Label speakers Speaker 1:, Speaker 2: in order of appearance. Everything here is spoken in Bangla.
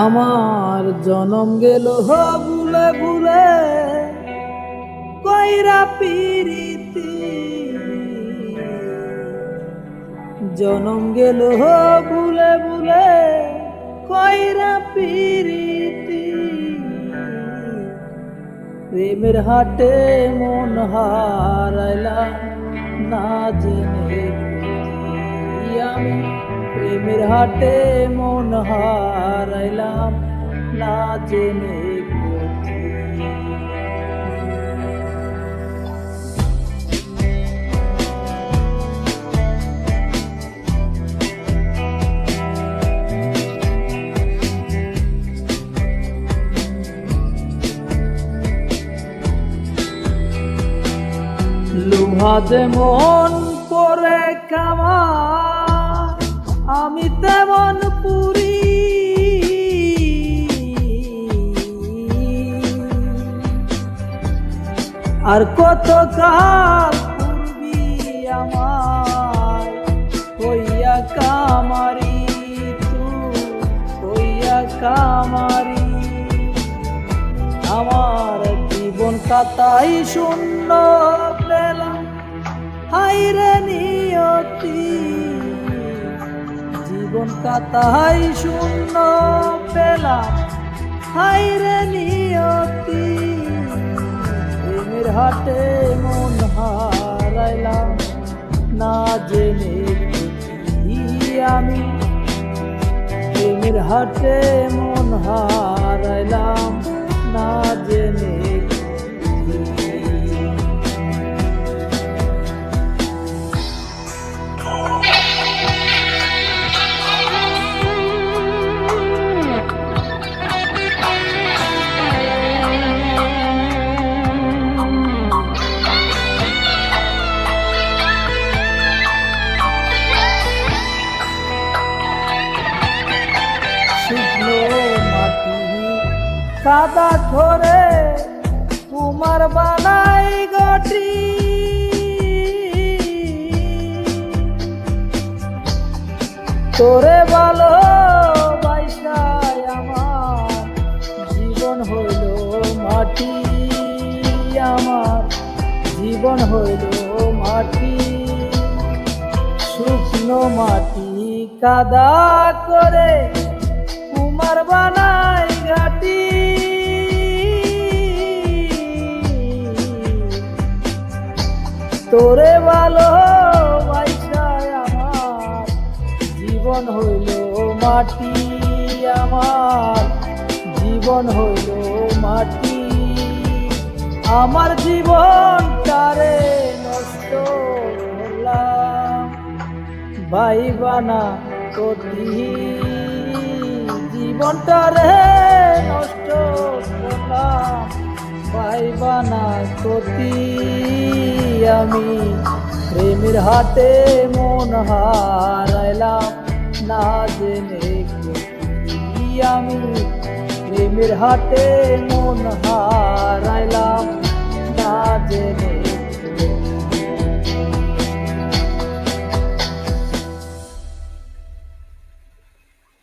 Speaker 1: আমার জনম গেল ভুলে ভুলে কইরা পিরিতি, জনম গেল ভুলে ভুলে কইরা পিরিতি। প্রেমের হাটে মন হারাইলাম না জেনে, আমি প্রেমের হাটে মন হারাইলাম না জেনে। লোহা যেমন পরে কামা, আমি তেমন পুরি। আর কত কাল পূর্বি আমার হইয়া কামারি, তুই হইয়া কামারি। আমার জীবন কাতাই শূন্য পেলাম, হাইরে নিয়তি। জীবন কাতাই শূন্য পেলাম, হাইরে নিয়তি। প্রেমের হাটে মন হারাইলাম না জেনে, আমি প্রেমের হাটে মন হারাইলাম না জেনে। কাদা ধরে তোমার বানাই গটি, তোরে ভালো বাইসায় আমার জীবন হইল মাটি। আমার জীবন হইল মাটি, শুকনো মাটি কাদা করে তোমার বানাই ঘাটি। তোরে ভালো বাইসায় আমার জীবন হইল মাটি। আমার জীবন হইল মাটি, আমার জীবনটারে নষ্ট করলাম ভাইবানা কতি। জীবনটারে নষ্ট করলাম ভাইবানা কতি। আমি প্রেমের হাটে মন হারাইলাম না জেনে, আমি প্রেমের হাটে মন হারাইলাম না জেনে।